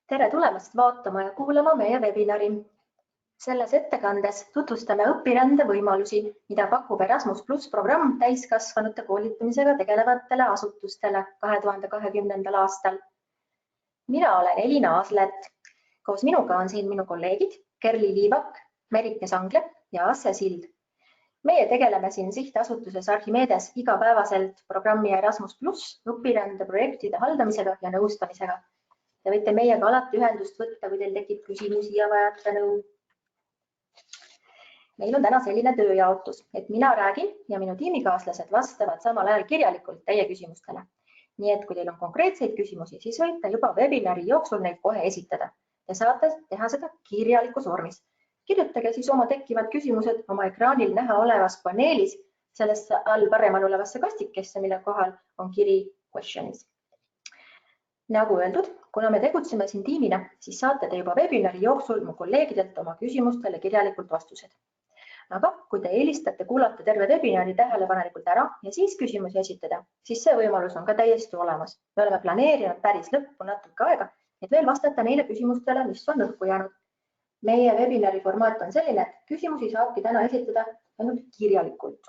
Tere tulemast vaatama ja kuulama meie webinari. Selles ettekandes tutvustame õpirände võimalusi, mida pakub Erasmus Plus programm täiskasvanute koolitamisega tegelevatele asutustele 2020. aastal. Mina olen Elina Aslet. Koos minuga on siin minu kolleegid Kerli Liivak, Merike Sangle ja Asse Sild. Meie tegeleme siin sihtasutuses Archimedes igapäevaselt programmi Erasmus Plus õpirände projektide haldamisega ja nõustamisega. Te võite meiega alati ühendust võtta, kui teil tekib küsimusi ja vajate nõu. Meil on täna selline tööjaotus, et mina räägin ja minu tiimikaaslased vastavad samal ajal kirjalikult teie küsimustele. Nii et kui teil on konkreetseid küsimusi, siis võite juba webinari jooksul neid kohe esitada. Te saate teha seda kirjalikus vormis. Kirjutage siis oma tekkivad küsimused oma ekraanil näha olevas paneelis, sellesse all paremal olevasse kastikesse, mille kohal on kiri Questions. Nagu öeldud, kuna me tegutseme siin tiimina, siis saate te juba webinari jooksul mu kolleegidelt oma küsimustele kirjalikult vastused. Aga kui te eelistate kuulata terve webinari tähelepanelikult ära ja siis küsimusi esitada, siis see võimalus on ka täiesti olemas. Me oleme planeerinud päris lõppu natuke aega, et veel vastata neile küsimustele, mis on õhku jäänud. Meie webinari formaat on selline, et küsimusi saabki täna esitada ainult kirjalikult.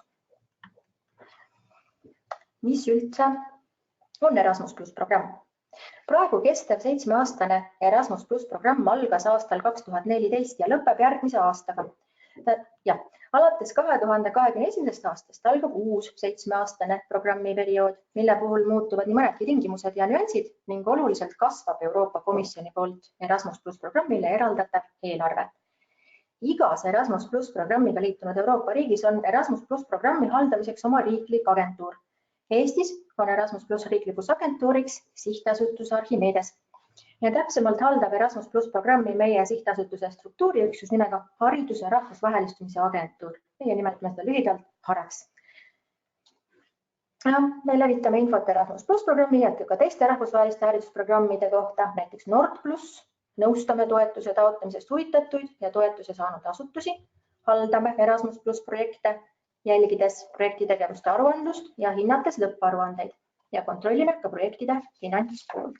Mis üldse on Erasmus Plus programm? Praegu kestev 7-aastane Erasmus Plus programm algas aastal 2014 ja lõpeb järgmise aastaga. Alates 2021. aastast algab uus 7-aastane programmiperiood, mille puhul muutuvad nii mõnedki tingimused ja nüansid ning oluliselt kasvab Euroopa Komisjoni poolt Erasmus Plus programmile eraldatav eelarve. Igas Erasmus Plus programmiga liitunud Euroopa riigis on Erasmus Plus programmi haldamiseks oma riiklik agentuur. Eestis on Erasmus Plus riiklikuks agentuuriks sihtasutus Archimedes. Ja täpsemalt haldab Erasmus Plus programmi meie sihtasutuse struktuuriüksus nimega Hariduse rahvusvahelistumise agentuur. Meie nimetame seda lühidalt HARAX. Me levitame infot Erasmus Plus programmi ja ka teiste rahvusvaheliste haridusprogrammide kohta, näiteks Nord Plus, nõustame toetuse taotlemisest huvitatuid ja toetuse saanud asutusi, haldame Erasmus Plus projekte, jälgides projektitegevuste aruandlust ja hinnates lõpparuandeid ja kontrollime ka projektide finantspoolt.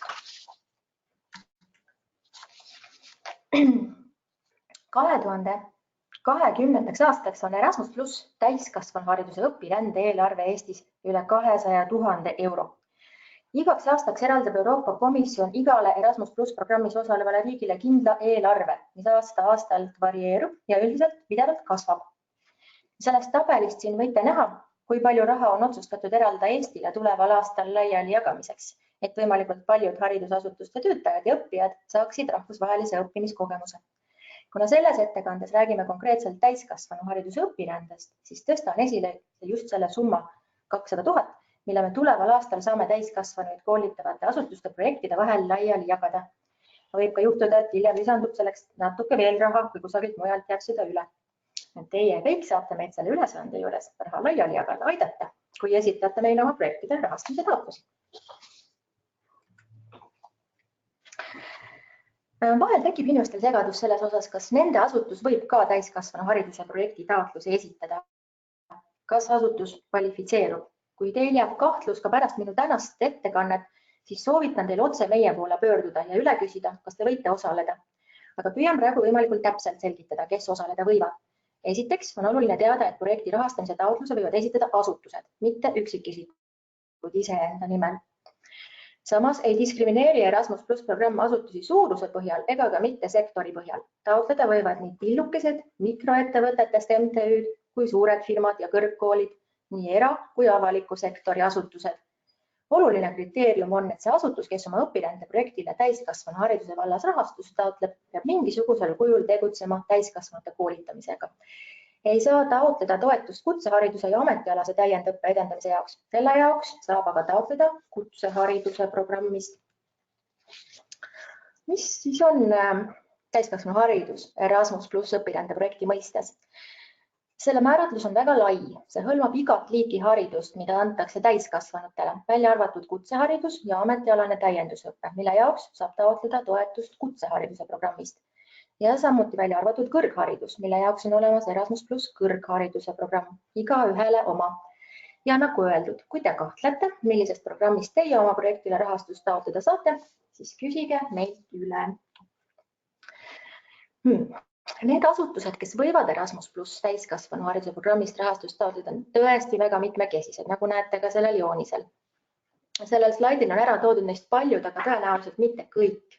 2020. aastaks on Erasmus Plus täiskasvanuhariduse õpirände eelarve Eestis üle 200 000 euro. Igaks aastaks eraldab Euroopa Komisjon igale Erasmus Plus programmis osalevale riigile kindla eelarve, mis aasta-aastalt varieerub ja üldiselt pidevalt kasvab. Sellest tabelist siin võite näha, kui palju raha on otsustatud eraldada Eestile tuleval aastal laiali jagamiseks, et võimalikult paljud haridusasutuste töötajad ja õppijad saaksid rahvusvahelise õppimiskogemuse. Kuna selles ettekandes räägime konkreetselt täiskasvanuhariduse õpirändest, siis tõstan esile just selle summa 200 000, mille me tuleval aastal saame täiskasvanuid koolitavate asutuste projektide vahel laiali jagada. Võib ka juhtuda, et hiljem lisandub selleks natuke veel raha, kui kusagilt mujalt jääb seda üle. Teie kõik saate meid selle ülesande juures raha laiali jagada aidata, kui esitate meile oma projektide rahastamise taotlusi. Vahel tekib inimestel segadus selles osas, kas nende asutus võib ka täiskasvanuhariduse projekti taotluse esitada. Kas asutus kvalifitseerub? Kui teil jääb kahtlus ka pärast minu tänast ettekannet, siis soovitan teil otse meie poole pöörduda ja üle küsida, kas te võite osaleda. Aga püüan praegu võimalikult täpselt selgitada, kes osaleda võivad. Esiteks on oluline teada, et projekti rahastamise taotluse võivad esitada asutused, mitte üksikisikud iseenda nimel. Samas ei diskrimineeri Erasmus Plus programm asutusi suuruse põhjal ega ka mitte sektori põhjal. Taotleda võivad nii pillukesed, mikroettevõtetest MTÜ-d kui suured firmad ja kõrgkoolid, nii era- kui avaliku sektori asutused. Oluline kriteerium on, et see asutus, kes oma õpirände projektile täiskasvanuhariduse vallas rahastust taotleb, peab mingisugusel kujul tegutsema täiskasvanute koolitamisega. Ei saa taotleda toetust kutsehariduse ja ametialase täiendõppe edendamise jaoks. Selle jaoks saab aga taotleda kutsehariduse programmist. Mis siis on täiskasvanuharidus Erasmus Plus õpirände projekti mõistes? Selle määratlus on väga lai. See hõlmab igat liiki haridust, mida antakse täiskasvanutele, välja arvatud kutseharidus ja ametialane täiendusõppe, mille jaoks saab taotleda toetust kutsehariduse programmist. Ja samuti välja arvatud kõrgharidus, mille jaoks on olemas Erasmus Plus kõrghariduse programm, iga ühele oma. Ja nagu öeldud, kui te kahtlete, millisest programmist teie oma projektile rahastust taotleda saate, siis küsige meilt üle. Need asutused, kes võivad Erasmus+ täiskasvanuhariduse programmist rahastust taotleda, on tõesti väga mitmekesised, nagu näete ka sellel joonisel. Sellel slaidil on ära toodud neist paljud, aga tõenäoliselt mitte kõik.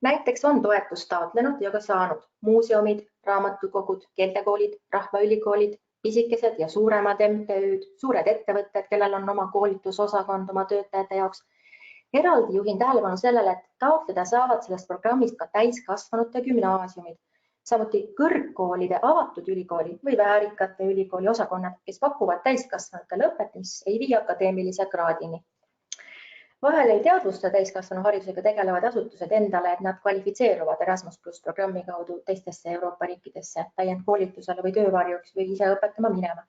Näiteks on toetust taotlenud ja ka saanud muuseumid, raamatukogud, keeltekoolid, rahvaülikoolid, pisikesed ja suuremad MTÜ-d, suured ettevõtted, kellel on oma koolitusosakond oma töötajate jaoks. Eraldi juhin tähelepanu sellele, et taotleda saavad sellest programmist ka täiskasvanute gümnaasiumid, samuti kõrgkoolide avatud ülikooli või väärikate ülikooli osakonnad, kes pakuvad täiskasvanutele õpet, mis ei vii akadeemilise kraadini. Vahel ei teadvusta täiskasvanuharidusega tegelevad asutused endale, et nad kvalifitseeruvad Erasmus+ programmi kaudu teistesse Euroopa riikidesse täiendkoolitusele või töövarjuks või ise õpetama minema.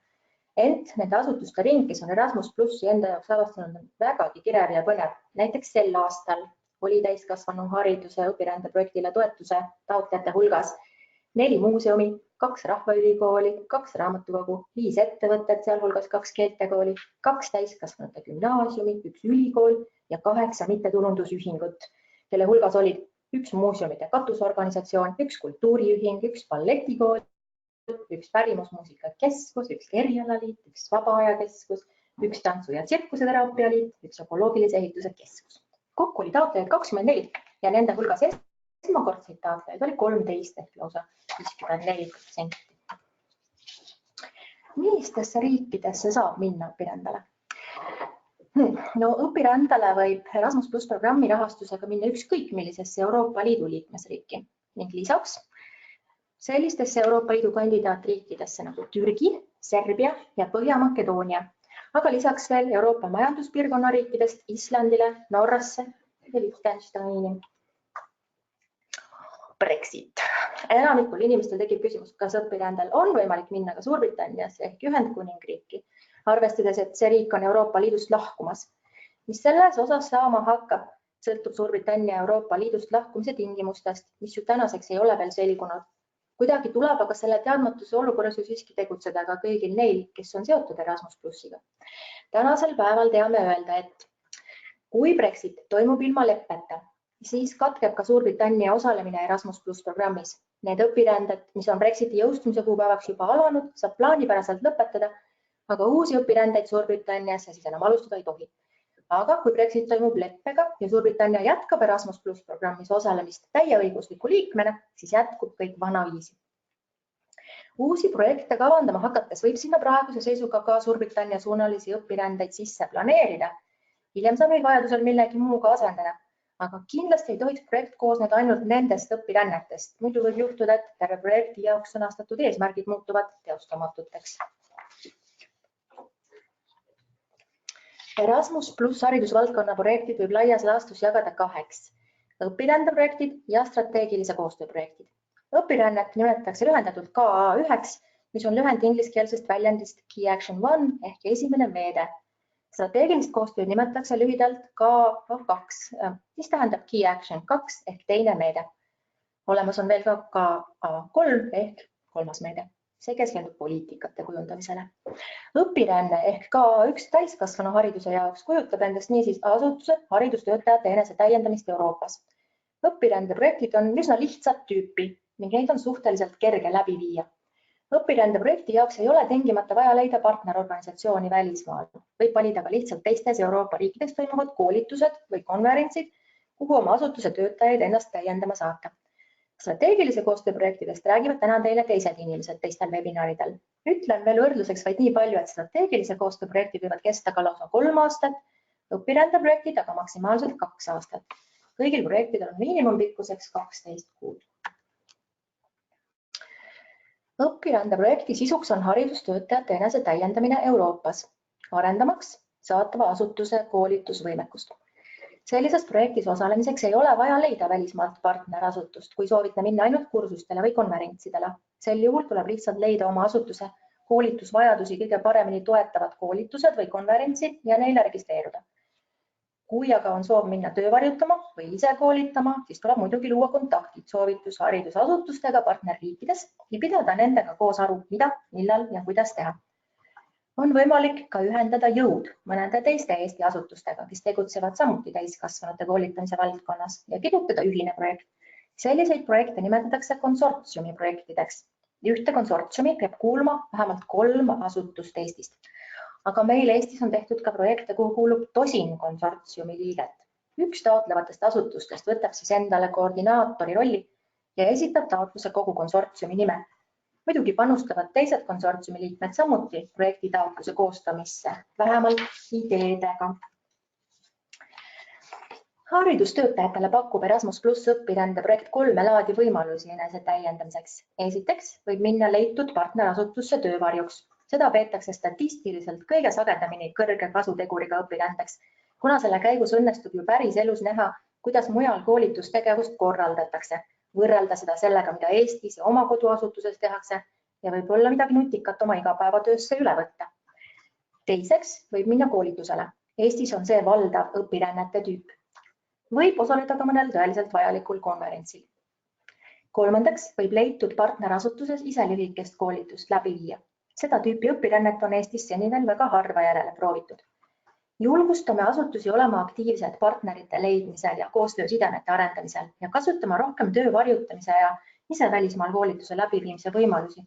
Ent nende asutuste ring, kes on Erasmus+ enda jaoks avastanud, on vägagi kirev ja põnev. Näiteks sel aastal oli täiskasvanuhariduse õpirändeprojektile toetuse taotlejate hulgas 4 muuseumi, 2 rahvaülikooli, 2 raamatukogu, 5 ettevõtted, sealhulgas 2 keeltekooli, 2 täiskasvanute gümnaasiumi, 1 ülikool ja 8 mittetulundusühingut, kelle hulgas olid 1 muuseumide katusorganisatsioon, 1 kultuuriühing, 1 balletikool, 1 pärimusmuusikakeskus, 1 erialaliit, 1 vabaajakeskus, 1 tantsu- ja tsirkuseteraapia-liit, 1 ökoloogilise ehituse keskus. Kokku oli taotlejaid 24 ja nende hulgas esmakordseid taotlejaid oli 13 ehk lausa 54%. Millistesse riikidesse saab minna õpirändale? No, õpirändale võib Erasmus+ programmi rahastusega minna ükskõik millisesse Euroopa Liidu liikmesriiki ning lisaks sellistesse Euroopa Liidu kandidaatriikidesse nagu Türgi, Serbia ja Põhja-Makedoonia, aga lisaks veel Euroopa majanduspiirkonna riikidest Islandile, Norrasse ja Liechtensteini. Brexit. Enamikul inimestel tekib küsimus, kas õpirändel on võimalik minna ka Suurbritanniasse ehk Ühendkuningriiki, arvestades, et see riik on Euroopa Liidust lahkumas. Mis selles osas saama hakkab, sõltub Suurbritannia Euroopa Liidust lahkumise tingimustest, mis ju tänaseks ei ole veel selgunud. Kuidagi tuleb aga selle teadmatuse olukorras ju siiski tegutseda ka kõigil neil, kes on seotud Erasmus+-iga. Tänasel päeval teame öelda, et kui Brexit toimub ilma leppeta, siis katkeb ka Suurbritannia osalemine Erasmus+ programmis. Need õpiränded, mis on Brexiti jõustumise kuupäevaks juba alanud, saab plaanipäraselt lõpetada, aga uusi õpirändeid Suurbritanniasse siis enam alustada ei tohi. Aga kui Brexit toimub leppega ja Suurbritannia jätkab Erasmus+ programmis osalemist täieõigusliku liikmena, siis jätkub kõik vanaviisi. Uusi projekte kavandama hakates võib sinna praeguse seisuga ka Suurbritannia suunalisi õpirändeid sisse planeerida. Hiljem saab neid vajadusel millegi muuga asendada. Aga kindlasti ei tohiks projekt koosneda ainult nendest õpirännetest. Muidu võib juhtuda, et terve projekti jaoks sõnastatud eesmärgid muutuvad teostamatuteks. Erasmus+ haridusvaldkonna projektid võib laias laastus jagada 2. Õpirändeprojektid ja strateegilise koostööprojektid. Õpirännet nimetatakse lühendatult KA1, mis on lühend ingliskeelsest väljendist Key Action 1 ehk esimene meede. Strateegilist koostööd nimetatakse lühidalt KA2, mis tähendab Key Action 2 ehk teine meede. Olemas on veel ka KA3 ehk 3. meede. See keskendub poliitikate kujundamisele. Õpiränne ehk KA1 täiskasvanuhariduse jaoks kujutab endast niisiis asutuse haridustöötajate enese täiendamist Euroopas. Õpirändeprojektid on üsna lihtsat tüüpi ning neid on suhteliselt kerge läbi viia. Õpirändeprojekti jaoks ei ole tingimata vaja leida partnerorganisatsiooni välismaal. Võib valida ka lihtsalt teistes Euroopa riikides toimuvad koolitused või konverentsid, kuhu oma asutuse töötajaid ennast täiendama saata. Strateegilise koostööprojektidest räägivad täna teile teised inimesed teistel webinaridel. Ütlen veel võrdluseks vaid nii palju, et strateegilise koostööprojektid võivad kesta ka lausa 3 aastat, õpirändeprojektid aga maksimaalselt 2 aastat. Kõigil projektidel on miinimumpikkuseks 12 kuud. Õpirändeprojekti sisuks on haridustöötajate enese täiendamine Euroopas, arendamaks saatava asutuse koolitusvõimekust. Sellises projektis osalemiseks ei ole vaja leida välismaalt partnerasutust, kui soovite minna ainult kursustele või konverentsidele. Sel juhul tuleb lihtsalt leida oma asutuse koolitusvajadusi kõige paremini toetavad koolitused või konverentsid ja neile registreeruda. Kui aga on soov minna töövarjutama või ise koolitama, siis tuleb muidugi luua kontaktid haridusasutustega partnerriikides ja pidada nendega koos aru, mida, millal ja kuidas teha. On võimalik ka ühendada jõud mõnede teiste Eesti asutustega, kes tegutsevad samuti täiskasvanute koolitamise valdkonnas ja kirjutada ühine projekt. Selliseid projekte nimetatakse konsortsiumi projektideks. Ühte konsortsiumi peab kuuluma vähemalt 3 asutust Eestist. Aga meil Eestis on tehtud ka projekte, kuhu kuulub tosin konsortsiumi liiget. Üks taotlevatest asutustest võtab siis endale koordinaatori rolli ja esitab taotluse kogu konsortsiumi nimel. Muidugi panustavad teised konsortsiumi liikmed samuti projekti taotluse koostamisse, vähemalt ideedega. Haridustöötajatele pakub Erasmus+ õpirände projekt 3 laadi võimalusi enese täiendamiseks. Esiteks võib minna leitud partnerasutusse töövarjuks. Seda peetakse statistiliselt kõige sagedamini kõrge kasuteguriga õpirändeks, kuna selle käigus õnnestub ju päris elus näha, kuidas mujal koolitustegevust korraldatakse, võrrelda seda sellega, mida Eestis ja oma koduasutuses tehakse ja võib-olla midagi nutikat oma igapäevatöösse üle võtta. Teiseks võib minna koolitusele. Eestis on see valdav õpirännete tüüp. Võib osaleda ka mõnel tõeliselt vajalikul konverentsil. Kolmandaks võib leitud partnerasutuses ise lühikest koolitust läbi viia. Seda tüüpi õpirännet on Eestis seni veel väga harva järele proovitud. Julgustame asutusi olema aktiivsed partnerite leidmisel ja koostöösidemete arendamisel ja kasutama rohkem töö varjutamise ja ise välismaal koolituse läbiviimise võimalusi.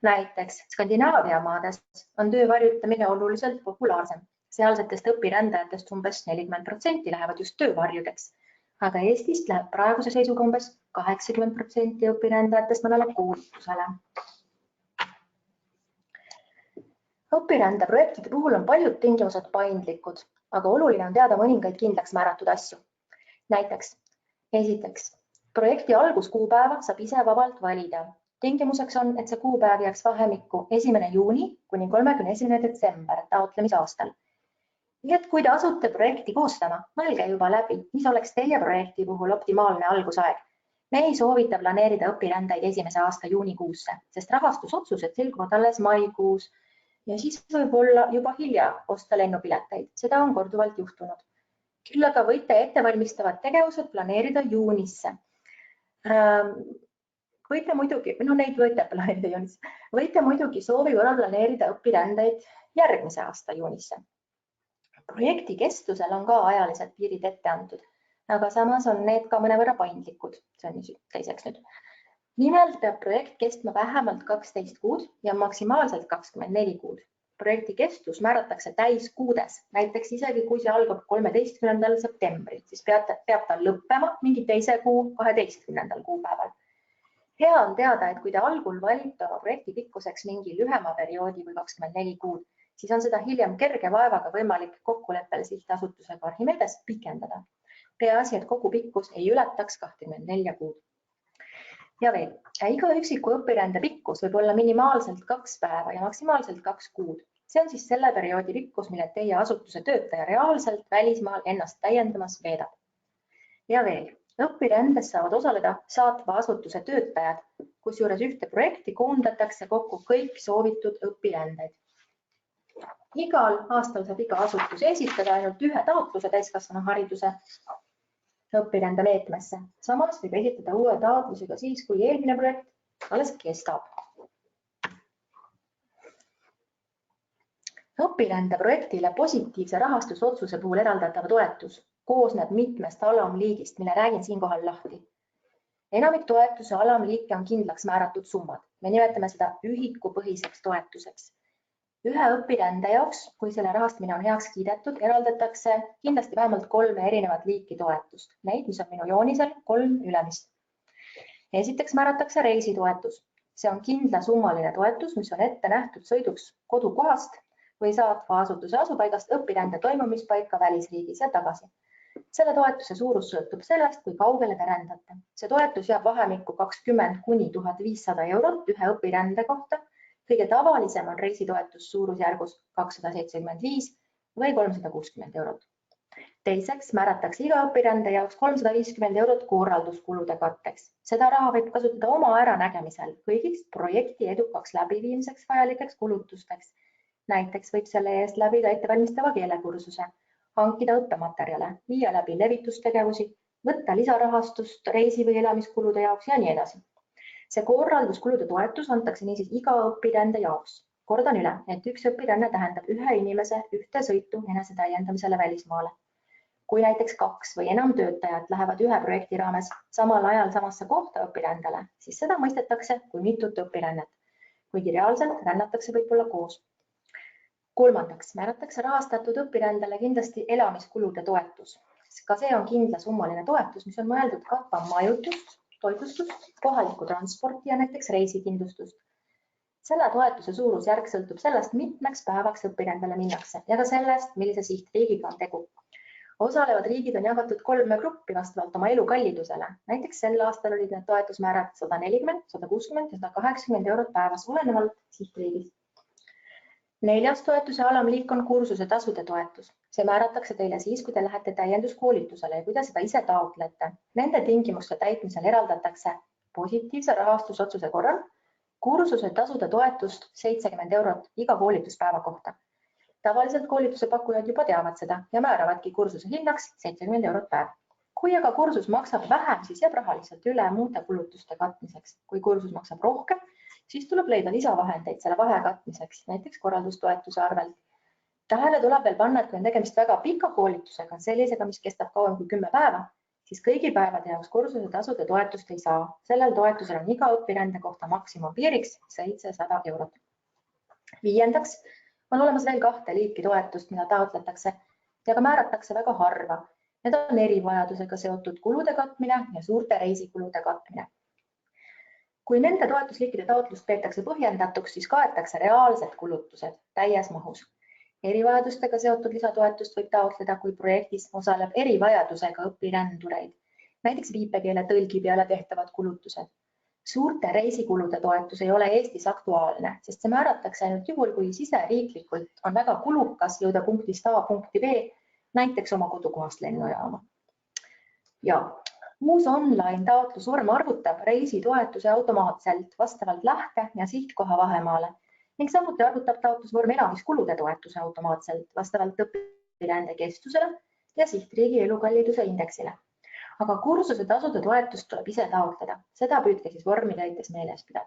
Näiteks Skandinaavia maades on töö varjutamine oluliselt populaarsem. Sealsetest õpirändajatest umbes 40% lähevad just töövarjudeks, aga Eestist läheb praeguse seisuga umbes 80% õpirändajatest mõnele koolitusele. Õpirändeprojektide puhul on paljud tingimused paindlikud, aga oluline on teada mõningaid kindlaks määratud asju. Näiteks, esiteks, projekti alguskuupäeva saab ise vabalt valida. Tingimuseks on, et see kuupäev jääks vahemikku 1. juuni kuni 31. detsember taotlemisaastal. Nii et kui te asute projekti koostama, mõelge juba läbi, mis oleks teie projekti puhul optimaalne algusaeg. Me ei soovita planeerida õpirändeid esimese aasta juunikuusse, sest rahastusotsused selguvad alles maikuus. Ja siis võib olla juba hilja osta lennupileteid. Seda on korduvalt juhtunud. Küll aga võite ettevalmistavad tegevused planeerida juunisse. Võite muidugi soovi korral planeerida õpirändeid järgmise aasta juunisse. Projekti kestusel on ka ajalised piirid ette antud, aga samas on need ka mõnevõrra paindlikud. See on teiseks nüüd. Nimelt peab projekt kestma vähemalt 12 kuud ja maksimaalselt 24 kuud. Projekti kestus määratakse täiskuudes, näiteks isegi kui see algab 13. septembril, siis peab ta lõppema mingi teise kuu 12. kuupäeval. Hea on teada, et kui te algul valite oma projekti pikkuseks mingi lühema perioodi või 24 kuud, siis on seda hiljem kerge vaevaga võimalik kokkuleppel sihtasutusega Archimedes pikendada. Peaasi, et kogu pikkus ei ületaks 24 kuud. Ja veel, iga üksiku õpirände pikkus võib olla minimaalselt 2 päeva ja maksimaalselt 2 kuud. See on siis selle perioodi pikkus, mille teie asutuse töötaja reaalselt välismaal ennast täiendamas veedab. Ja veel, õpirändes saavad osaleda saatva asutuse töötajad, kusjuures ühte projekti koondatakse kokku kõik soovitud õpirändeid. Igal aastal saab iga asutus esitada ainult ühe taotluse täiskasvanuhariduse õpirände meetmesse. Samas võib esitada uue taotlusega siis, kui eelmine projekt alles kestab. Õpirände projektile positiivse rahastusotsuse puhul eraldatav toetus koosneb mitmest alamliigist, mille räägin siinkohal lahti. Enamik toetuse alamliike on kindlaks määratud summad. Me nimetame seda ühikupõhiseks toetuseks. Ühe õpirände jaoks, kui selle rahastamine on heaks kiidetud, eraldatakse kindlasti vähemalt 3 erinevat liiki toetust. Neid, mis on minu joonisel, 3 ülemist. Esiteks määratakse reisitoetus. See on kindlasummaline toetus, mis on ette nähtud sõiduks kodukohast või saatva asutuse asupaigast õpirände toimumispaika välisriigis ja tagasi. Selle toetuse suurus sõltub sellest, kui kaugele te rändate. See toetus jääb vahemikku 20 kuni 1500 eurot ühe õpirände kohta. Kõige tavalisem on reisitoetus suurusjärgus 275 või 360 eurot. Teiseks määratakse iga õpirände jaoks 350 eurot korralduskulude katteks. Seda raha võib kasutada oma äranägemisel kõigiks projekti edukaks läbiviimiseks vajalikeks kulutusteks. Näiteks võib selle eest läbida ettevalmistava keelekursuse, hankida õppematerjale, viia läbi levitustegevusi, võtta lisarahastust reisi- või elamiskulude jaoks ja nii edasi. See korralduskulude toetus antakse niisiis iga õpirände jaoks. Kordan üle, et üks õpiränne tähendab ühe inimese ühte sõitu enese täiendamisele välismaale. Kui näiteks 2 või enam töötajat lähevad ühe projekti raames samal ajal samasse kohta õpirändele, siis seda mõistetakse kui mitut õpirännet, kuigi reaalselt rännatakse võib-olla koos. Kolmandaks, määratakse rahastatud õpirändele kindlasti elamiskulude toetus. Ka see on kindlasummaline toetus, mis on mõeldud katma majutust, toitlustust, kohalikku transporti ja näiteks reisikindlustust. Selle toetuse suurusjärk sõltub sellest, mitmeks päevaks õpirändele minnakse ja ka sellest, millise sihtriigiga on tegu. Osalevad riigid on jagatud 3 gruppi vastavalt oma elukallidusele. Näiteks sel aastal olid need toetusmäärad 140, 160 ja 180 eurot päevas, olenevalt sihtriigist. 4. toetuse alamliik on kursuse tasude toetus. See määratakse teile siis, kui te lähete täienduskoolitusele ja kui te seda ise taotlete. Nende tingimuste täitmisel eraldatakse positiivse rahastusotsuse korral kursuse tasude toetust 70 eurot iga koolituspäeva kohta. Tavaliselt koolituse pakkujad juba teavad seda ja määravadki kursuse hinnaks 70 eurot päev. Kui aga kursus maksab vähem, siis jääb raha lihtsalt üle muude kulutuste katmiseks. Kui kursus maksab rohkem, siis tuleb leida lisavahendeid selle vahe katmiseks, näiteks korraldustoetuse arvel. Tähele tuleb veel panna, et kui on tegemist väga pika koolitusega, sellisega, mis kestab kauem kui 10 päeva, siis kõigi päevade jaoks kursuse tasude toetust ei saa. Sellel toetusel on iga õpirände kohta maksimumpiiriks 700 eurot. 5. on olemas veel 2 liiki toetust, mida taotletakse ja ka määratakse väga harva. Need on erivajadusega seotud kulude katmine ja suurte reisikulude katmine. Kui nende toetusliikide taotlust peetakse põhjendatuks, siis kaetakse reaalsed kulutused täies mahus. Erivajadustega seotud lisatoetust võib taotleda, kui projektis osaleb erivajadusega õpirändureid, näiteks viipekeele tõlgi peale tehtavad kulutused. Suurte reisikulude toetus ei ole Eestis aktuaalne, sest see määratakse ainult juhul, kui siseriiklikult on väga kulukas jõuda punktist A punkti B, näiteks oma kodukohast lennujaama. Ja uus online taotlusvorm arvutab reisitoetuse automaatselt vastavalt lähte- ja sihtkoha vahemaale ning samuti arvutab taotlusvorm elamiskulude toetuse automaatselt vastavalt õpirände kestusele ja sihtriigi elukalliduse indeksile. Aga kursuse tasude toetust tuleb ise taotleda. Seda püüdke siis vormi täites meeles pidada.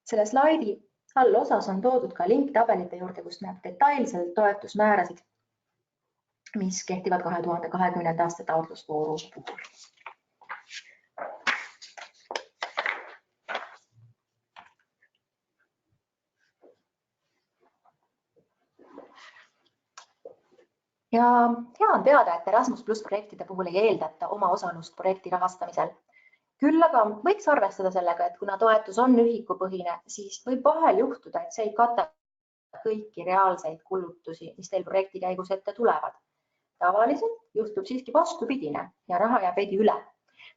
Selle slaidi allosas on toodud ka link tabelite juurde, kus näeb detailselt toetusmäärasid, mis kehtivad 2020. aasta taotlusvooru puhul. Ja hea on teada, et Erasmus Plus projektide puhul ei eeldata oma osalust projekti rahastamisel. Küll aga võiks arvestada sellega, et kuna toetus on ühikupõhine, siis võib vahel juhtuda, et see ei kata kõiki reaalseid kulutusi, mis teil projekti käigus ette tulevad. Tavaliselt juhtub siiski vastupidine ja raha jääb veidi üle.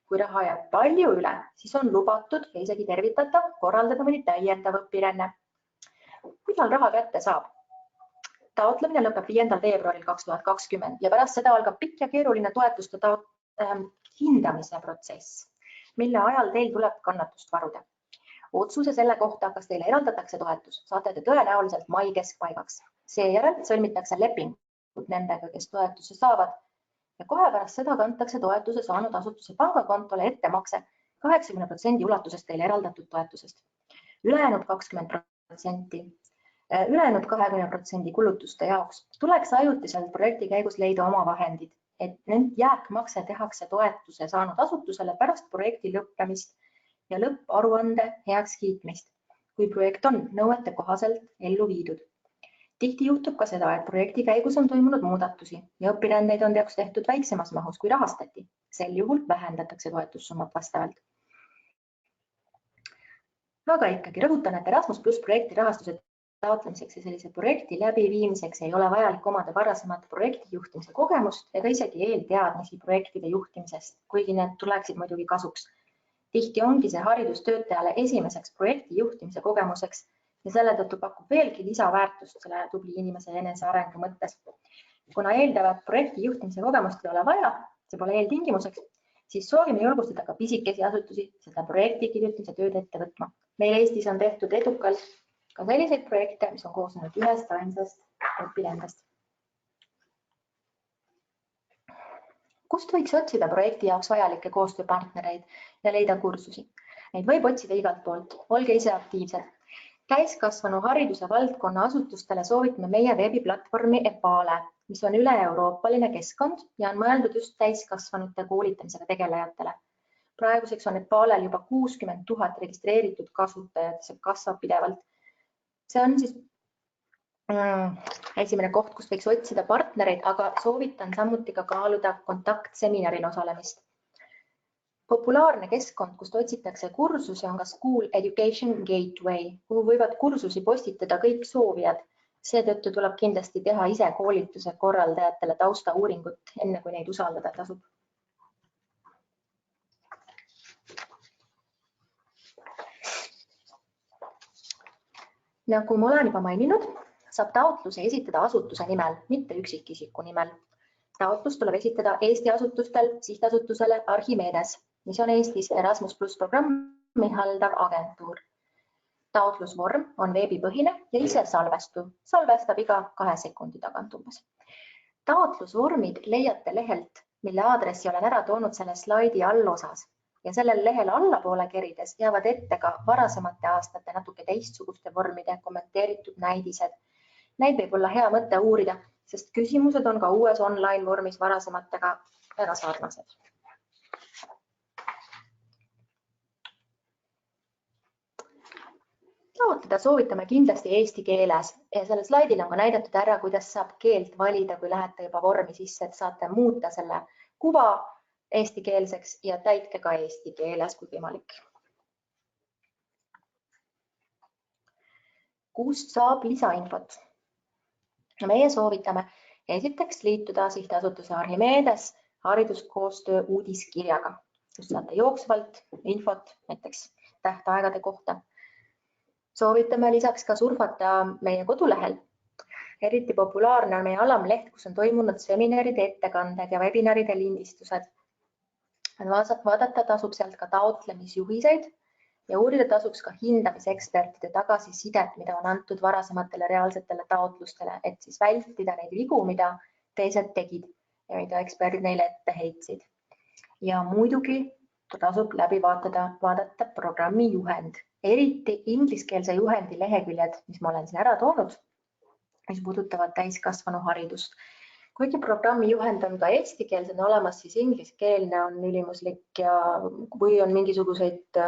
Kui raha jääb palju üle, siis on lubatud ja isegi tervitatav korraldada mõni täiendav õpiränne. Millal raha kätte saab? Taotlemine lõpeb 5. veebruaril 2020 ja pärast seda algab pikk ja keeruline toetuste hindamise protsess, mille ajal teil tuleb kannatust varuda. Otsuse selle kohta, kas teile eraldatakse toetus, saate te tõenäoliselt mai keskpaigaks. Seejärel sõlmitakse lepingud nendega, kes toetuse saavad ja kohe pärast seda kantakse toetuse saanud asutuse pangakontole ettemakse 80% ulatuses teile eraldatud toetusest. Ülejäänud 20% kulutuste jaoks tuleks ajutiselt projekti käigus leida oma vahendid, et need jääkmakse tehakse toetuse saanud asutusele pärast projekti lõppemist ja lõpparuande heaks kiitmist, kui projekt on nõuete kohaselt ellu viidud. Tihti juhtub ka seda, et projekti käigus on toimunud muudatusi ja õpirändeid on teoks tehtud väiksemas mahus, kui rahastati. Sel juhul vähendatakse toetussummat vastavalt. Aga ikkagi rõhutan, et Erasmus Plus projekti rahastuse taotlemiseks ja sellise projekti läbiviimiseks ei ole vajalik omada varasemat projekti juhtimise kogemust ega isegi eelteadmisi projektide juhtimisest, kuigi need tuleksid muidugi kasuks. Tihti ongi see haridustöötajale esimeseks projekti juhtimise kogemuseks ja selle tõttu pakub veelgi lisaväärtust selle tubli inimese enesearengu mõttes. Kuna eeldavat projekti juhtimise kogemust ei ole vaja, see pole eeltingimuseks, siis soovime julgustada ka pisikesi asutusi seda projekti kirjutamise tööd ette võtma. Meil Eestis on tehtud edukalt ka selliseid projekte, mis on koosnenud ühest ainsast õpirändest. Kust võiks otsida projekti jaoks vajalikke koostööpartnereid ja leida kursusi? Neid võib otsida igalt poolt, olge ise aktiivsed. Täiskasvanu hariduse valdkonna asutustele soovitame meie veebiplatvormi Epale, mis on üle-euroopaline keskkond ja on mõeldud just täiskasvanute koolitamisega tegelejatele. Praeguseks on Nepalil juba 60 000 registreeritud kasutajat, see kasvab pidevalt. See on siis esimene koht, kus võiks otsida partnereid, aga soovitan samuti ka kaaluda kontaktseminaril osalemist. Populaarne keskkond, kust otsitakse kursusi, on ka School Education Gateway, kuhu võivad kursusi postitada kõik soovijad. Seetõttu tuleb kindlasti teha ise koolituse korraldajatele taustauuringut, enne kui neid usaldada tasub. Nagu ma olen juba maininud, saab taotluse esitada asutuse nimel, mitte üksikisiku nimel. Taotlus tuleb esitada Eesti asutustel sihtasutusele Archimedes, mis on Eestis Erasmus+ programmi haldav agentuur. Taotlusvorm on veebipõhine ja ise salvestab iga 2 sekundi tagant umbes. Taotlusvormid leiate lehelt, mille aadressi olen ära toonud selle slaidi allosas ja sellel lehel allapoole kerides jäävad ette ka varasemate aastate natuke teistsuguste vormide kommenteeritud näidised. Neid võib olla hea mõte uurida, sest küsimused on ka uues online vormis varasematega väga sarnased. Taotleda soovitame kindlasti eesti keeles ja selle slaidil on ka näidatud ära, kuidas saab keelt valida, kui lähete juba vormi sisse, et saate muuta selle kuva eestikeelseks ja täitke ka eesti keeles, kui võimalik. Kust saab lisainfot? Meie soovitame esiteks liituda sihtasutuse Archimedes hariduskoostöö uudiskirjaga, kus saate jooksvalt infot näiteks tähtaegade kohta. Soovitame lisaks ka surfata meie kodulehel. Eriti populaarne on meie alamleht, kus on toimunud seminaride ettekanded ja webinaride lindistused. Vaadata tasub sealt ka taotlemisjuhiseid ja uurida tasuks ka hindamisekspertide tagasisidet, mida on antud varasematele reaalsetele taotlustele, et siis vältida neid vigu, mida teised tegid ja mida eksperdid neile ette heitsid. Ja muidugi tasub läbi vaadata programmi juhend. Eriti ingliskeelse juhendi leheküljed, mis ma olen siin ära toonud, mis puudutavad täiskasvanu haridust. Kuigi programmi juhend on ka eestikeelne olemas, siis ingliskeelne on ülimuslik ja kui on mingisuguseid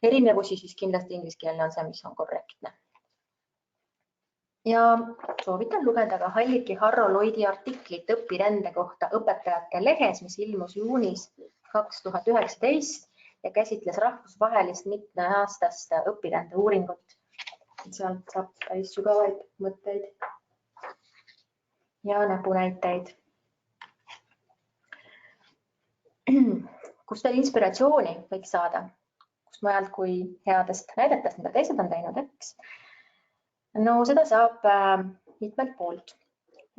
erinevusi, siis kindlasti ingliskeelne on see, mis on korrektne. Ja soovitan lugeda ka Halliki Harro Loidi artiklit õpirände kohta õpetajate lehes, mis ilmus juunis 2019 ja käsitles rahvusvahelist mitmeaastast õpirände uuringut. Sealt saab päris sügavaid mõtteid ja näpunäiteid. Kust veel inspiratsiooni võiks saada? Kust mujalt kui headest näidetest, mida teised on teinud, eks? No seda saab mitmelt poolt.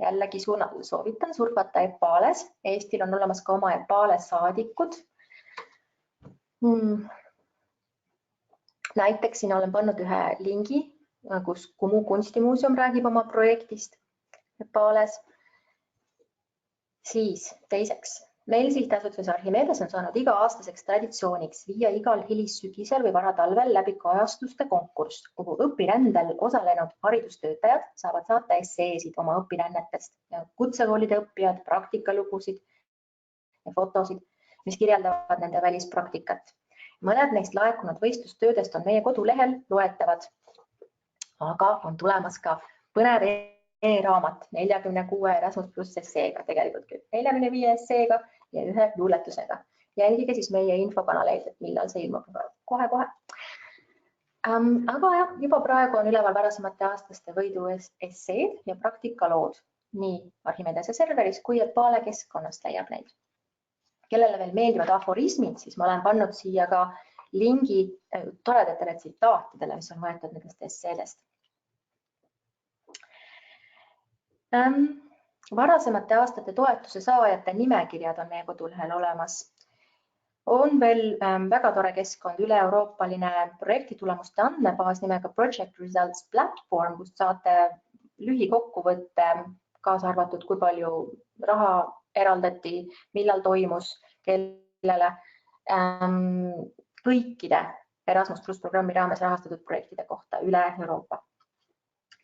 Jällegi soovitan surfata Epales. Eestil on olemas ka oma Epale saadikud. Näiteks siin olen pannud ühe lingi, kus Kumu kunstimuuseum räägib oma projektist Epales. Siis teiseks, meil sihtasutus Archimedes on saanud iga-aastaseks traditsiooniks viia igal hilissügisel või varatalvel läbi kajastuste konkurss, kuhu õpirändel osalenud haridustöötajad saavad saata esseesid oma õpirännetest ja kutsekoolide õppijad, praktikalugusid ja fotosid, mis kirjeldavad nende välispraktikat. Mõned neist laekunud võistlustöödest on meie kodulehel loetavad, aga on tulemas ka põnev e-raamat 46 Erasmus+ esseega, tegelikult küll 45 esseega ja 1 luuletusega. Jälgige siis meie infokanaleid, et millal see ilmub kohe-kohe. Aga jah, juba praegu on üleval varasemate aastaste võidu esseed ja praktikalood. Nii Archimedese serveris kui Epale keskkonnast leiab neid. Kellele veel meeldivad aforismid, siis ma olen pannud siia ka lingi toredatele tsitaatidele, mis on võetud nendest esseedest. Varasemate aastate toetuse saajate nimekirjad on meie kodulehel olemas. On veel väga tore keskkond, üle-euroopaline projektitulemuste andmebaas nimega Project Results Platform, kust saate lühikokkuvõtte, kaasa arvatud, kui palju raha eraldati, millal toimus, kellele kõikide Erasmus+ programmi raames rahastatud projektide kohta üle Euroopa.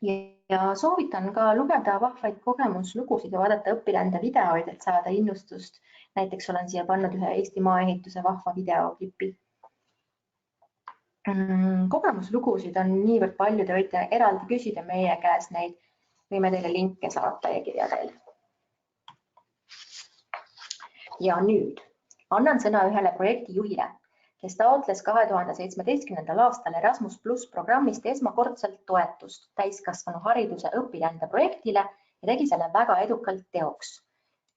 Ja soovitan ka lugeda vahvaid kogemuslugusid ja vaadata õpirände videoid, et saada innustust. Näiteks olen siia pannud ühe Eesti maaehituse vahva videoklipi. Kogemuslugusid on niivõrd palju, te võite eraldi küsida meie käes neid. Võime teile linke saata e-kirja teel. Ja nüüd annan sõna ühele projektijuhile, kes taotles 2017. aastal Erasmus Plus programmist esmakordselt toetust täiskasvanuhariduse õpirände projektile ja tegi selle väga edukalt teoks.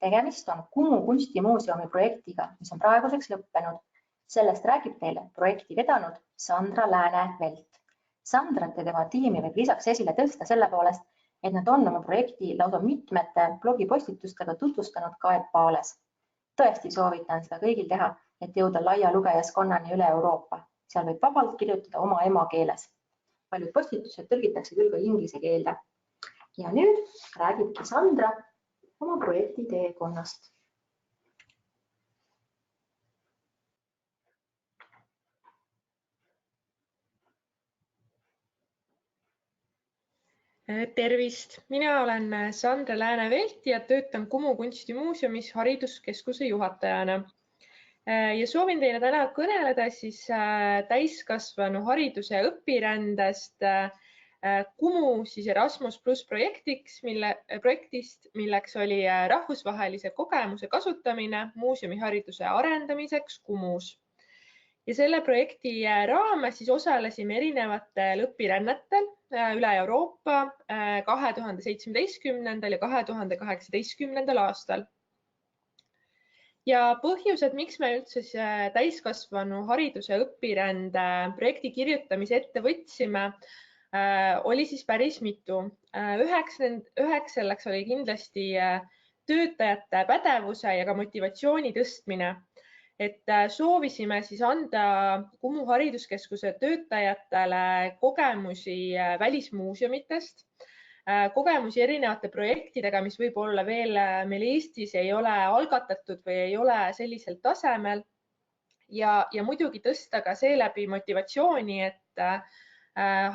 Tegemist on Kumu kunstimuuseumi projektiga, mis on praeguseks lõppenud. Sellest räägib teile projekti vedanud Sandra Lääne-Velt. Sandrat ja tema tiimi võib lisaks esile tõsta selle poolest, et nad on oma projekti lausa mitmete blogipostitustega tutvustanud ka EPALES. Tõesti soovitan seda kõigil teha, et jõuda laia lugejaskonnani üle Euroopa. Seal võib vabalt kirjutada oma emakeeles. Paljud postitused tõlgitakse küll ka inglise keelde. Ja nüüd räägibki Sandra oma projekti teekonnast. Tervist! Mina olen Sandra Lääne-Velt ja töötan Kumu kunstimuuseumis hariduskeskuse juhatajana. Ja soovin teile täna kõneleda siis täiskasvanu hariduse õpirändest Kumu siis Erasmus Plus projektist, milleks oli rahvusvahelise kogemuse kasutamine muuseumihariduse arendamiseks Kumus. Ja selle projekti raames siis osalesime erinevatel õpirännetel üle Euroopa 2017. ja 2018. aastal. Ja põhjused, miks me üldse täiskasvanu hariduse õpirände projekti kirjutamise ette võtsime, oli siis päris mitu. Üheks selleks oli kindlasti töötajate pädevuse ja ka motivatsiooni tõstmine. Et soovisime siis anda Kumu hariduskeskuse töötajatele kogemusi välismuuseumitest, kogemusi erinevate projektidega, mis võib-olla veel meil Eestis ei ole algatatud või ei ole sellisel tasemel ja muidugi tõsta ka seeläbi motivatsiooni, et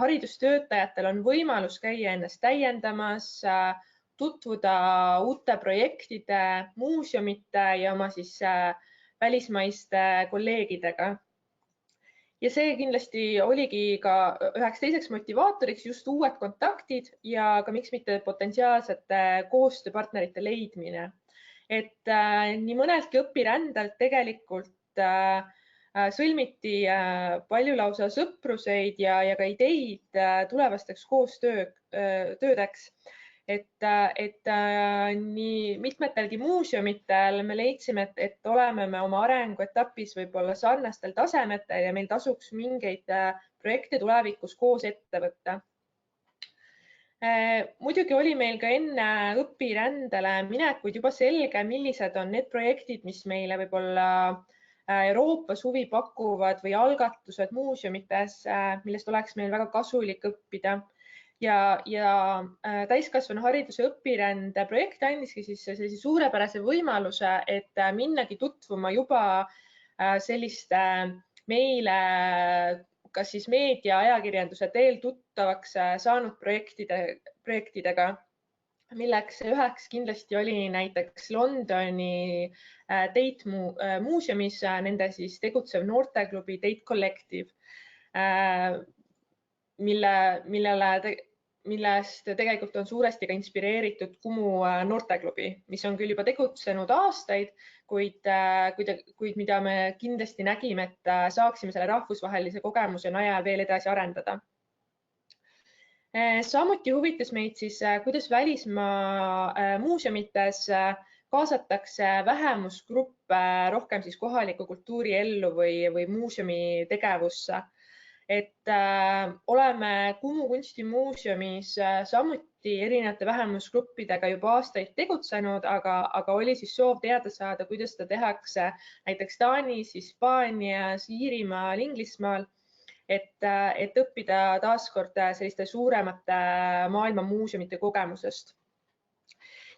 haridustöötajatel on võimalus käia ennast täiendamas, tutvuda uute projektide, muuseumite ja oma siis välismaiste kolleegidega. Ja see kindlasti oligi ka üheks teiseks motivaatoriks just uued kontaktid ja ka miks mitte potentsiaalsete koostööpartnerite leidmine. Et nii mõneltki õpirändelt tegelikult sõlmiti palju lausa sõpruseid ja ka ideid tulevasteks koostöödeks. Et nii mitmetelgi muuseumitel me leidsime, et oleme me oma arenguetapis võib-olla sarnastel tasemetel ja meil tasuks mingeid projekte tulevikus koos ette võtta. Muidugi oli meil ka enne õpirändele minekuid juba selge, millised on need projektid, mis meile võib-olla Euroopas huvi pakuvad või algatused muuseumites, millest oleks meil väga kasulik õppida. Ja täiskasvanu hariduse õpirände projekt andiski siis sellise suurepärase võimaluse, et minnagi tutvuma juba selliste meile kas siis meedia ajakirjanduse teel tuttavaks saanud projektidega, milleks üheks kindlasti oli näiteks Londoni Tate muuseumis nende siis tegutsev noorteklubi Tate Collective, millest tegelikult on suuresti ka inspireeritud Kumu noorteklubi, mis on küll juba tegutsenud aastaid, kuid mida me kindlasti nägime, et saaksime selle rahvusvahelise kogemuse najal veel edasi arendada. Samuti huvitas meid siis, kuidas välismaa muuseumites kaasatakse vähemusgruppe rohkem siis kohaliku kultuuriellu või muuseumi tegevusse. Et oleme Kumu kunstimuuseumis samuti erinevate vähemusgruppidega juba aastaid tegutsenud, aga oli siis soov teada saada, kuidas seda tehakse näiteks Taanis, Hispaanias, Iirimaal, Inglismaal, et õppida taaskord selliste suuremate maailma muuseumite kogemusest.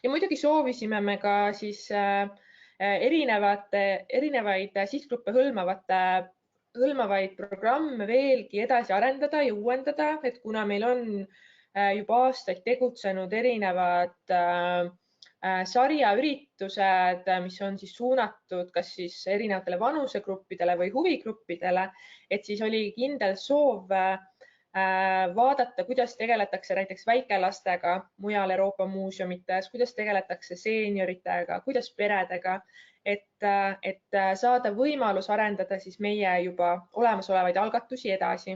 Ja muidugi soovisime me ka siis erinevaid sihtgruppe hõlmavaid programme veelgi edasi arendada ja uuendada, et kuna meil on juba aastaid tegutsenud erinevad sarjaüritused, mis on siis suunatud kas siis erinevatele vanusegruppidele või huvigruppidele, et siis oli kindel soov vaadata, kuidas tegeletakse näiteks väikelastega mujal Euroopa muuseumites, kuidas tegeletakse seenioritega, kuidas peredega, et saada võimalus arendada siis meie juba olemasolevaid algatusi edasi.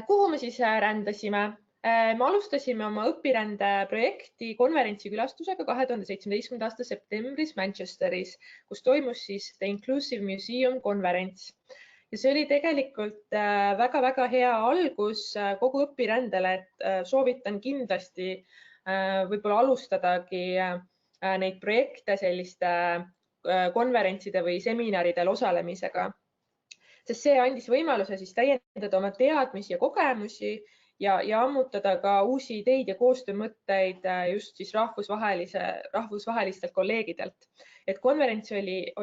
Kuhu me siis rändasime? Me alustasime oma õpirändeprojekti konverentsikülastusega 2017. aasta septembris Manchesteris, kus toimus siis The Inclusive Museum konverents. Ja see oli tegelikult väga-väga hea algus kogu õpirändele, et soovitan kindlasti võib-olla alustadagi neid projekte selliste konverentside või seminaridel osalemisega, sest see andis võimaluse siis täiendada oma teadmisi ja kogemusi ja ammutada ka uusi ideid ja koostöömõtteid just siis rahvusvahelistelt kolleegidelt. Et konverents oli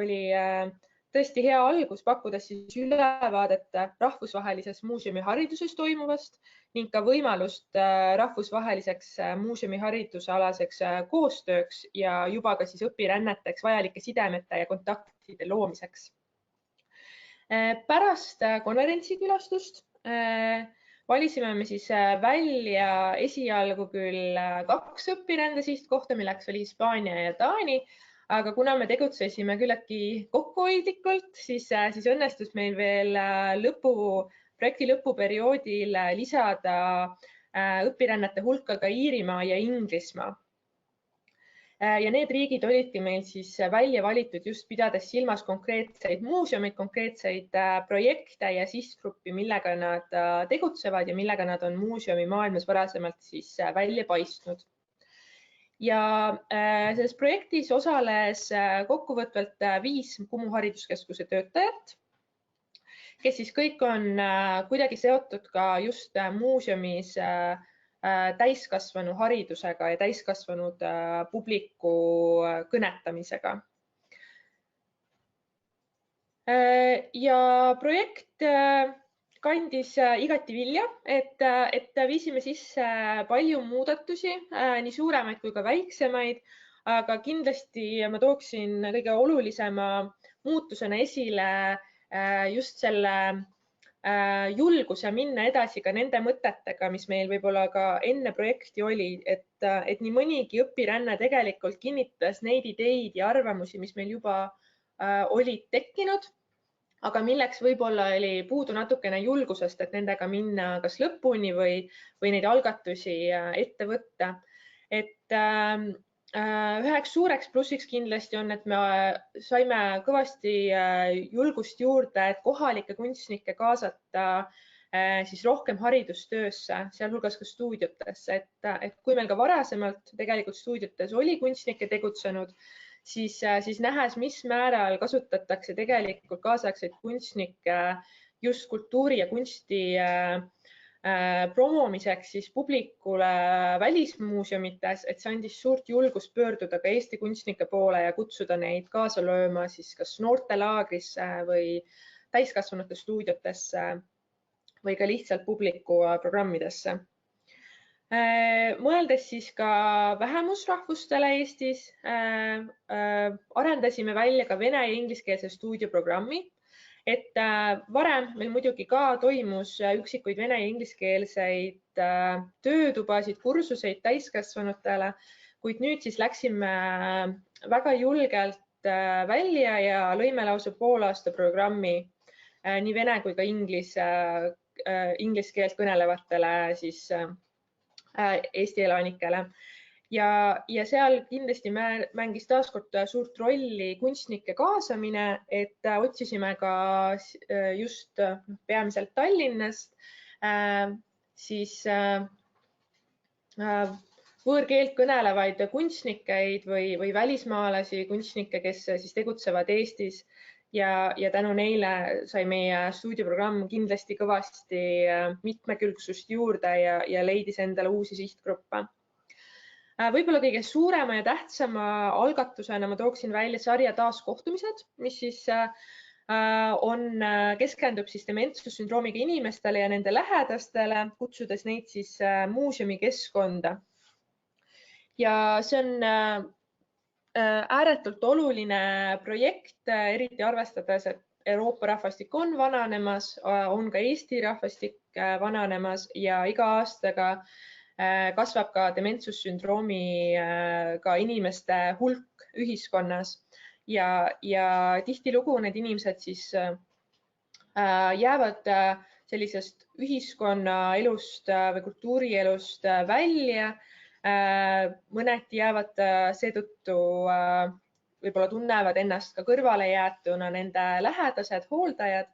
tõesti hea algus, pakkudes siis ülevaadet rahvusvahelises muuseumihariduses toimuvast ning ka võimalust rahvusvaheliseks muuseumiharidusalaseks koostööks ja juba ka siis õpiränneteks vajalike sidemete ja kontaktide loomiseks. Pärast konverentsikülastust valisime me siis välja esialgu küll 2 õpirände sihtkohta, milleks oli Hispaania ja Taani, aga kuna me tegutsesime küllaltki kokkuhoidlikult, siis õnnestus meil veel projekti lõpuperioodil lisada õpirännete hulka ka Iirimaa ja Inglismaa. Ja need riigid olidki meil siis välja valitud just pidades silmas konkreetseid muuseumeid, konkreetseid projekte ja sihtgruppi, millega nad tegutsevad ja millega nad on muuseumi maailmas varasemalt siis välja paistnud. Ja selles projektis osales kokkuvõtvalt 5 Kumu hariduskeskuse töötajat, kes siis kõik on kuidagi seotud ka just muuseumis täiskasvanu haridusega ja täiskasvanud publiku kõnetamisega. Ja projekt kandis igati vilja, et viisime sisse palju muudatusi, nii suuremaid kui ka väiksemaid, aga kindlasti ma tooksin kõige olulisema muutusena esile just selle julguse minna edasi ka nende mõtetega, mis meil võib-olla ka enne projekti oli, et nii mõnigi õpiränne tegelikult kinnitas neid ideid ja arvamusi, mis meil juba olid tekkinud, aga milleks võib-olla oli puudu natukene julgusest, et nendega minna kas lõpuni või neid algatusi ette võtta. Et üheks suureks plussiks kindlasti on, et me saime kõvasti julgust juurde, et kohalikke kunstnikke kaasata siis rohkem haridustöösse, sealhulgas ka stuudiotesse, et kui meil ka varasemalt tegelikult stuudiotes oli kunstnikke tegutsenud, siis nähes, mis määral kasutatakse tegelikult kaasaegseid kunstnikke just kultuuri ja kunsti promomiseks siis publikule välismuuseumites, et see andis suurt julgust pöörduda ka Eesti kunstnike poole ja kutsuda neid kaasa lööma siis kas noortelaagrisse või täiskasvanute stuudiotesse või ka lihtsalt publiku programmidesse. Mõeldes siis ka vähemusrahvustele Eestis, arendasime välja ka vene ja ingliskeelse stuudioprogrammi. Et varem meil muidugi ka toimus üksikuid vene ja ingliskeelseid töötubasid, kursuseid täiskasvanutele, kuid nüüd siis läksime väga julgelt välja ja lõime lausa poolaasta programmi nii vene kui ka inglise keelt kõnelevatele siis Eesti elanikele. Ja seal kindlasti mängis taaskord suurt rolli kunstnike kaasamine, et otsisime ka just peamiselt Tallinnast siis võõrkeelt kõnelevaid kunstnikeid või välismaalasi kunstnikke, kes siis tegutsevad Eestis ja tänu neile sai meie stuudioprogramm kindlasti kõvasti mitmekülgsust juurde ja leidis endale uusi sihtgruppe. Võib-olla kõige suurema ja tähtsama algatusena ma tooksin välja sarja taaskohtumised, mis siis keskendub siis dementsussündroomiga inimestele ja nende lähedastele, kutsudes neid siis muuseumikeskkonda. Ja see on ääretult oluline projekt, eriti arvestades, et Euroopa rahvastik on vananemas, on ka Eesti rahvastik vananemas ja iga aastaga kasvab ka dementsussündroomiga inimeste hulk ühiskonnas ja tihtilugu need inimesed siis jäävad sellisest ühiskonnaelust või kultuurielust välja. Mõneti jäävad seetõttu võib-olla tunnevad ennast ka kõrvalejäetuna nende lähedased, hooldajad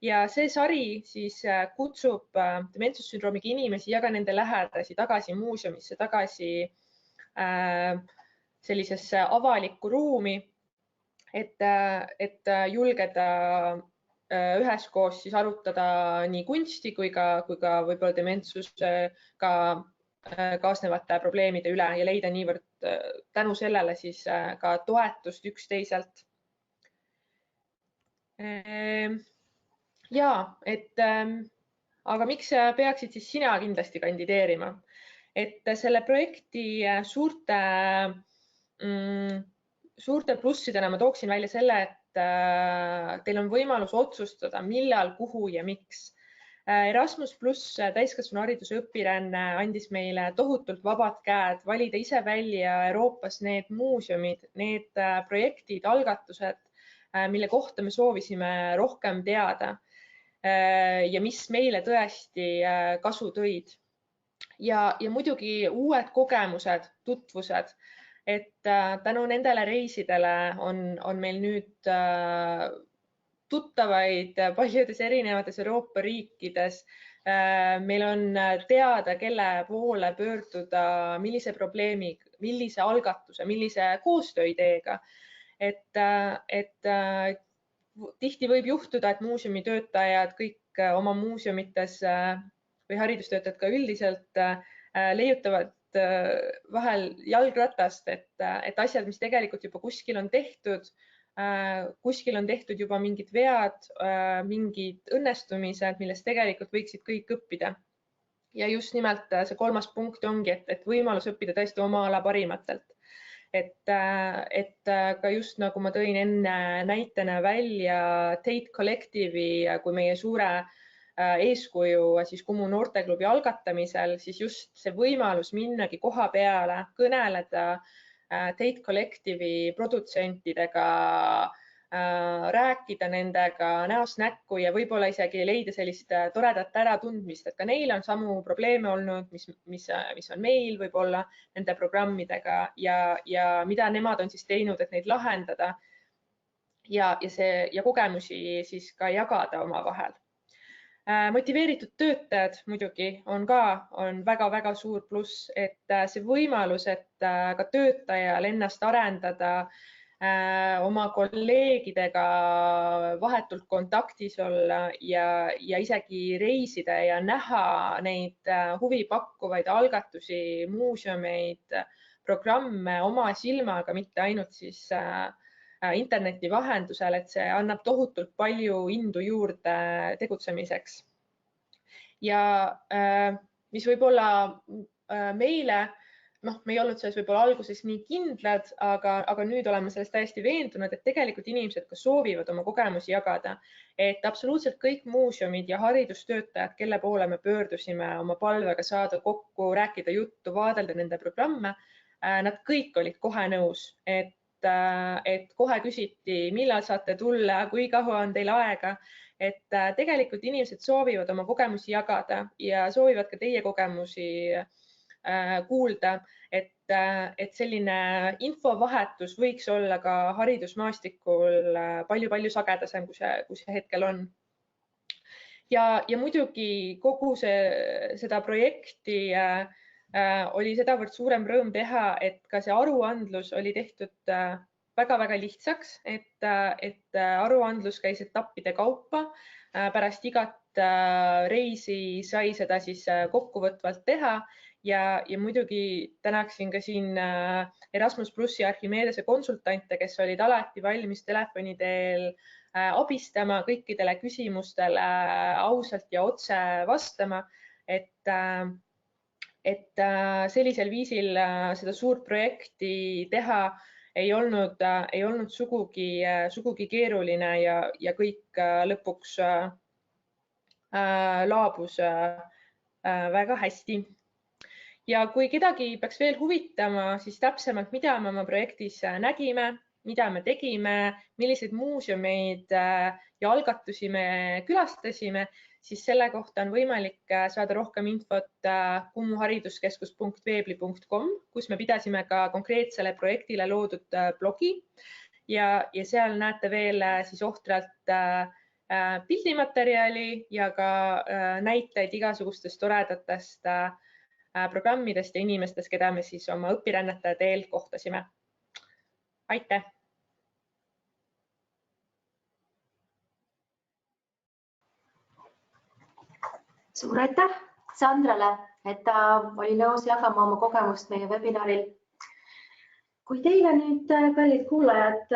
ja see sari siis kutsub dementsussündroomiga inimesi ja ka nende lähedasi tagasi muuseumisse, tagasi sellisesse avalikku ruumi, et julgeda üheskoos siis arutada nii kunsti kui ka võib-olla dementsusega kaasnevate probleemide üle ja leida niivõrd tänu sellele siis ka toetust üksteiselt. Ja, aga miks peaksid siis sina kindlasti kandideerima? Et selle projekti suurte plussidena ma tooksin välja selle, et teil on võimalus otsustada, millal, kuhu ja miks. Erasmus+ täiskasvanuhariduse õpiränne andis meile tohutult vabad käed valida ise välja Euroopas need muuseumid, need projektid, algatused, mille kohta me soovisime rohkem teada ja mis meile tõesti kasu tõid. Ja muidugi uued kogemused, tutvused, et tänu nendele reisidele on meil nüüd tuttavaid paljudes erinevates Euroopa riikides. Meil on teada, kelle poole pöörduda, millise probleemi, millise algatuse, millise koostööideega. Et tihti võib juhtuda, et muuseumitöötajad kõik oma muuseumites või haridustöötajad ka üldiselt leiutavad vahel jalgratast, et asjad, mis tegelikult juba kuskil on tehtud juba mingid vead, mingid õnnestumised, millest tegelikult võiksid kõik õppida. Ja just nimelt see kolmas punkt ongi, et võimalus õppida tõesti oma ala parimatelt. Et ka just nagu ma tõin enne näitena välja Tate Collective'i kui meie suure eeskuju siis Kumu noorteklubi algatamisel, siis just see võimalus minnagi koha peale, kõneleda Tate Collective'i produtsentidega, rääkida nendega näost näkku ja võib-olla isegi leida sellist toredat äratundmist, et ka neil on samu probleeme olnud, mis on meil võib-olla nende programmidega ja mida nemad on siis teinud, et neid lahendada ja kogemusi siis ka jagada omavahel. Motiveeritud töötajad muidugi on väga-väga suur pluss, et see võimalus, et ka töötajal ennast arendada, oma kolleegidega vahetult kontaktis olla ja isegi reisida ja näha neid huvipakkuvaid algatusi, muuseumeid, programme oma silmaga, mitte ainult siis interneti vahendusel, et see annab tohutult palju indu juurde tegutsemiseks. Ja mis võib-olla meile, me ei olnud selles võib-olla alguses nii kindlad, aga nüüd oleme sellest täiesti veendunud, et tegelikult inimesed ka soovivad oma kogemusi jagada, et absoluutselt kõik muuseumid ja haridustöötajad, kelle poole me pöördusime oma palvega saada kokku, rääkida juttu, vaadelda nende programme, nad kõik olid kohe nõus, et kohe küsiti, millal saate tulla, kui kaua on teil aega, et tegelikult inimesed soovivad oma kogemusi jagada ja soovivad ka teie kogemusi kuulda, et selline infovahetus võiks olla ka haridusmaastikul palju-palju sagedasem, kui see hetkel on. Ja muidugi kogu seda projekti oli sedavõrd suurem rõõm teha, et ka see aruandlus oli tehtud väga-väga lihtsaks, et aruandlus käis etappide kaupa. Pärast igat reisi sai seda siis kokkuvõtvalt teha ja muidugi tänaksin ka siin Erasmus+ ja Archimedese konsultante, kes olid alati valmis telefoni teel abistama, kõikidele küsimustele ausalt ja otse vastama, et sellisel viisil seda suurt projekti teha ei olnud sugugi keeruline ja kõik lõpuks laabus väga hästi. Ja kui kedagi peaks veel huvitama, siis täpsemalt, mida me oma projektis nägime, mida me tegime, milliseid muuseumeid ja algatusi me külastasime, siis selle kohta on võimalik saada rohkem infot kumuhariduskeskus.weebli.com, kus me pidasime ka konkreetsele projektile loodud blogi ja seal näete veel siis ohtralt pildimaterjali ja ka näiteid igasugustest toredatest programmidest ja inimestest, keda me siis oma õpirännetaja teel kohtasime. Aitäh! Suur aitäh Sandrale, et ta oli nõus jagama oma kogemust meie webinaril. Kui teile nüüd, kallid kuulajad,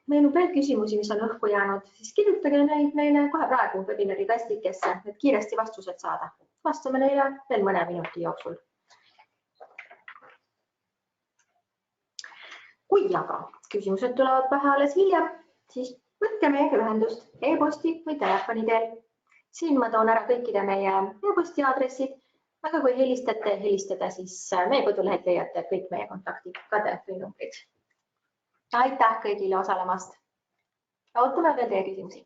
meenub veel küsimusi, mis on õhku jäänud, siis kirjutage neid meile kohe praegu webinari kastikesse, et kiiresti vastused saada. Vastame neile veel mõne minuti jooksul. Kui aga küsimused tulevad pähe alles hiljem, siis võtke meiega ühendust e-posti või telefoni teel. Siin ma toon ära kõikide meie e-posti aadressid, aga kui helistada, siis meie kodulehelt leiate kõik meie kontaktid, ka telefoninumbrid. Aitäh kõigile osalemast. Ootame veel teie küsimusi.